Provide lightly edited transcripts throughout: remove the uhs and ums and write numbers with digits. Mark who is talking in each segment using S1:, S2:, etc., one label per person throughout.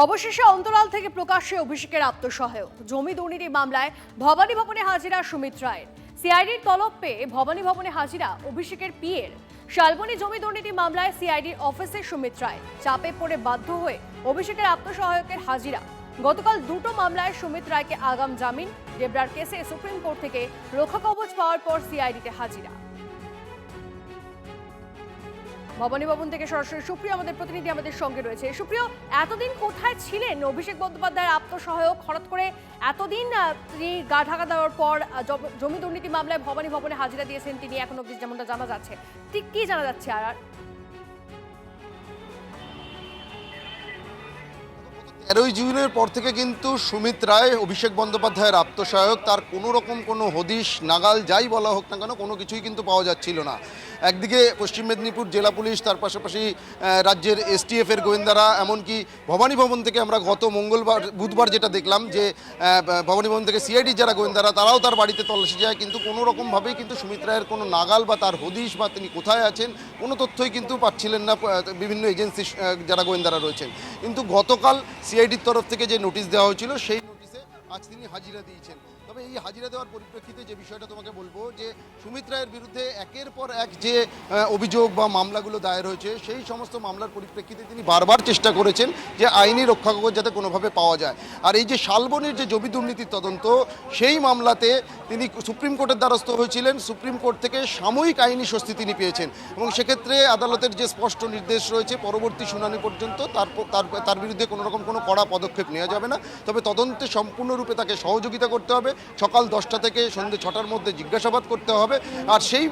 S1: অবশেষে অন্তরাল থেকে প্রকাশ্যে অভিষেকের আত্মসহায়ক। জমি দুর্নীতি মামলায় ভবানী ভবনে হাজিরা সুমিত রায়ের। সিআইডির তলব পেয়ে ভবানী ভবনে হাজিরা অভিষেকের পিএর। শালবনী জমি দুর্নীতি মামলায় সিআইডির অফিসে সুমিত রায়। চাপে পড়ে বাধ্য হয়ে অভিষেকের আত্মসহায়কের হাজিরা। গতকাল দুটো মামলায় সুমিত রায়কে আগাম জামিন। ডেবরার কেসে সুপ্রিম কোর্ট থেকে রক্ষা কবচ পাওয়ার পর সিআইডিতে হাজিরা। ভবানী ভবন থেকে সরাসরি সুপ্রিয় আমাদের প্রতিনিধি আমাদের সঙ্গে রয়েছে। সুপ্রিয়, এতদিন কোথায় ছিলেন অভিষেক বন্দ্যোপাধ্যায়ের আত্মসহায়ক? হঠাৎ করে এতদিন তিনি গা ঢাকা দেওয়ার পর জমি দুর্নীতি মামলায় ভবানী ভবনে হাজিরা দিয়েছেন তিনি, এখন অবধি যেমনটা জানা যাচ্ছে। ঠিক কি জানা যাচ্ছে? আর
S2: 13ই জুনের পর থেকে কিন্তু সুমিত রায় অভিষেক বন্দ্যোপাধ্যায়ের আত্মসহায়ক। তার কোনো রকম কোনো হদিশ নাগাল যাই বলা হোক না কেন, কোনো কিছুই কিন্তু পাওয়া যাচ্ছিল না। একদিকে পশ্চিম মেদিনীপুর জেলা পুলিশ, তার পাশাপাশি রাজ্যের এসটিএফের গোয়েন্দারা, এমনকি ভবানী ভবন থেকে আমরা গত বুধবার যেটা দেখলাম যে ভবানী ভবন থেকে সিআইডি যারা গোয়েন্দারা তারাও তার বাড়িতে তল্লাশি যায়, কিন্তু কোনো রকমভাবেই কিন্তু সুমিত রায়ের কোনো নাগাল বা তার হদিশ বা তিনি কোথায় আছেন কোনো তথ্যই কিন্তু পাচ্ছিলেন না বিভিন্ন এজেন্সি যারা গোয়েন্দারা রয়েছেন। কিন্তু গতকাল সিআইডির তরফ থেকে যে নোটিশ দেওয়া হয়েছিল সেই নোটিশে আজ তিনি হাজিরা দিয়েছেন। তবে এই হাজিরা দেওয়ার পরিপ্রেক্ষিতে যে বিষয়টা তোমাকে বলবো যে সুমিত রায়ের বিরুদ্ধে একের পর এক যে অভিযোগ বা মামলাগুলো দায়ের হয়েছে, সেই সমস্ত মামলার পরিপ্রেক্ষিতে তিনি বারবার চেষ্টা করেছেন যে আইনি রক্ষা কবচ যাতে কোনোভাবে পাওয়া যায়। আর এই যে শালবনীর যে জমি দুর্নীতির তদন্ত, সেই মামলাতে তিনি সুপ্রিম কোর্টের দ্বারস্থ হয়েছিলেন। সুপ্রিম কোর্ট থেকে সাময়িক আইনি স্বস্তি তিনি পেয়েছেন এবং সেক্ষেত্রে আদালতের যে স্পষ্ট নির্দেশ রয়েছে পরবর্তী শুনানি পর্যন্ত তার বিরুদ্ধে কোনো রকম কোনো কড়া পদক্ষেপ নেওয়া যাবে না। তবে তদন্তে সম্পূর্ণরূপে তাকে সহযোগিতা করতে হবে। সকাল 10টা থেকে সন্ধ্যে 6টার মধ্যে জিজ্ঞাসাবাদ করতে হবে। আর সেই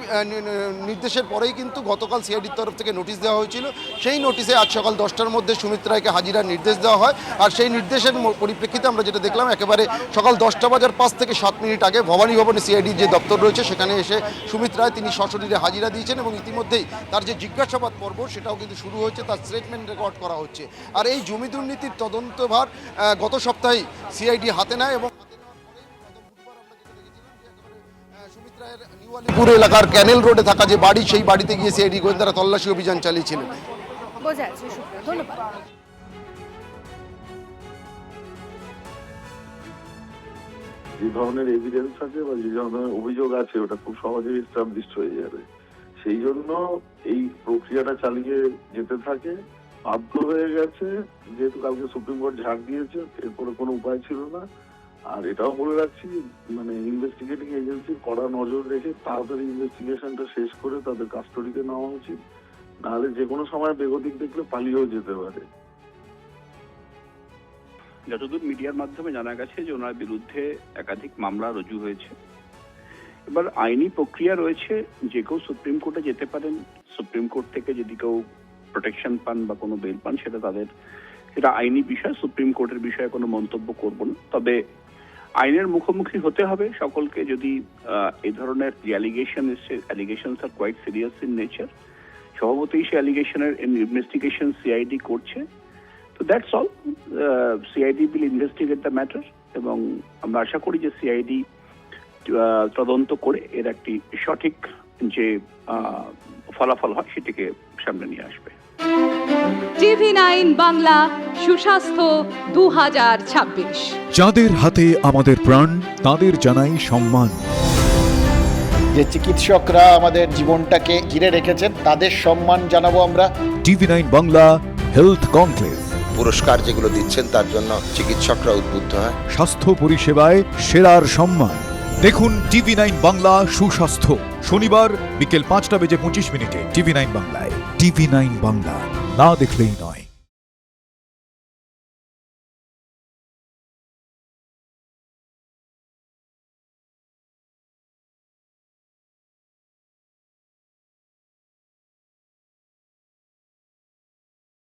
S2: নির্দেশের পরেই কিন্তু গতকাল সিআইডির তরফ থেকে নোটিশ দেওয়া হয়েছিল। সেই নোটিশে আজ সকাল 10টার মধ্যে সুমিত রায়কে হাজিরার নির্দেশ দেওয়া হয়। আর সেই নির্দেশের পরিপ্রেক্ষিতে আমরা যেটা দেখলাম, একেবারে সকাল 10টা বাজার 5 থেকে 7 মিনিট আগে ভবানী ভবনে সিআইডির যে দপ্তর রয়েছে সেখানে এসে সুমিত রায় তিনি সশরীরে হাজিরা দিয়েছেন এবং ইতিমধ্যেই তার যে জিজ্ঞাসাবাদ পর্ব সেটাও কিন্তু শুরু হয়েছে, তার স্টেটমেন্ট রেকর্ড করা হচ্ছে। আর এই জমি দুর্নীতির তদন্তভার গত সপ্তাহেই সিআইডি হাতে নেয় এবং সুমিত রায়ের নিউ আলিপুর এলাকার ক্যানেল রোডে থাকা যে বাড়ি, সেই বাড়িতে গিয়ে সিআইডি গোয়েন্দারা তল্লাশি অভিযান চালিয়েছিলেন।
S1: বোঝা যাচ্ছে। সুপ্রিয়, ধন্যবাদ।
S3: যে ধরনের এভিডেন্স আছে বা যে ধরনের অভিযোগ আছে ওটা খুব সহজেই এস্টাবলিশড হয়ে যাবে। সেই জন্য এই প্রক্রিয়াটা চালিয়ে যেতে থাকে। বাধ্য হয়ে গেছে, যেহেতু কালকে সুপ্রিম কোর্ট ঝাড় দিয়েছে, এরপরে কোনো উপায় ছিল না। আর এটাও বলে রাখছি, মানে ইনভেস্টিগেটিং এজেন্সির কড়া নজর রেখে তাড়াতাড়ি ইনভেস্টিগেশনটা শেষ করে তাদের কাস্টডিতে নেওয়া উচিত। নাহলে যে কোনো সময় বেগতিক দেখলে পালিয়েও যেতে পারে।
S4: যতদূর মিডিয়ার মাধ্যমে জানা গেছে যে ওনার বিরুদ্ধে একাধিক মামলা রুজু হয়েছে। এবার আইনি প্রক্রিয়া রয়েছে, যে কেউ সুপ্রিম কোর্টে যেতে পারেন। সুপ্রিম কোর্ট থেকে যদি কেউ প্রোটেকশন পান বা কোনো বেল পান সেটা আইনি বিষয়। সুপ্রিম কোর্টের বিষয়ে কোনো মন্তব্য করব না। তবে আইনের মুখোমুখি হতে হবে সকলকে। যদি এই ধরনের যে অ্যালিগেশন এসছে, allegations are quite serious in nature. স্বভাবতই সে অ্যালিগেশনের ইনভেস্টিগেশন সিআইডি করছে। তো that's all. CID will investigate the matter এবং আমরা আশা করি যে সিআইডি তদন্ত করে এর একটি সঠিক যে ফলাফল হয় সেটিকে সামনে নিয়ে আসবে।
S5: TV9 বাংলা সুস্বাস্থ্য 2026।
S6: যাদের হাতে আমাদের প্রাণ তাদের জানাই সম্মান।
S7: যে চিকিৎসকরা আমাদের জীবনটাকে ঘিরে রেখেছেন তাদের সম্মান জানাবো আমরা।
S6: TV9 বাংলা হেলথ কনক্লেভ
S8: পুরস্কার যেগুলো দিচ্ছেন তার জন্য চিকিৎসকরা উদ্বুদ্ধ হয়।
S6: স্বাস্থ্য পরিষেবায় সেরার সম্মান। দেখুন TV9 বাংলা সুস্বাস্থ্য শনিবার বিকেল 5টা বেজে 25 মিনিটে TV9 বাংলায়। TV9 বাংলা, না দেখলেই নয়।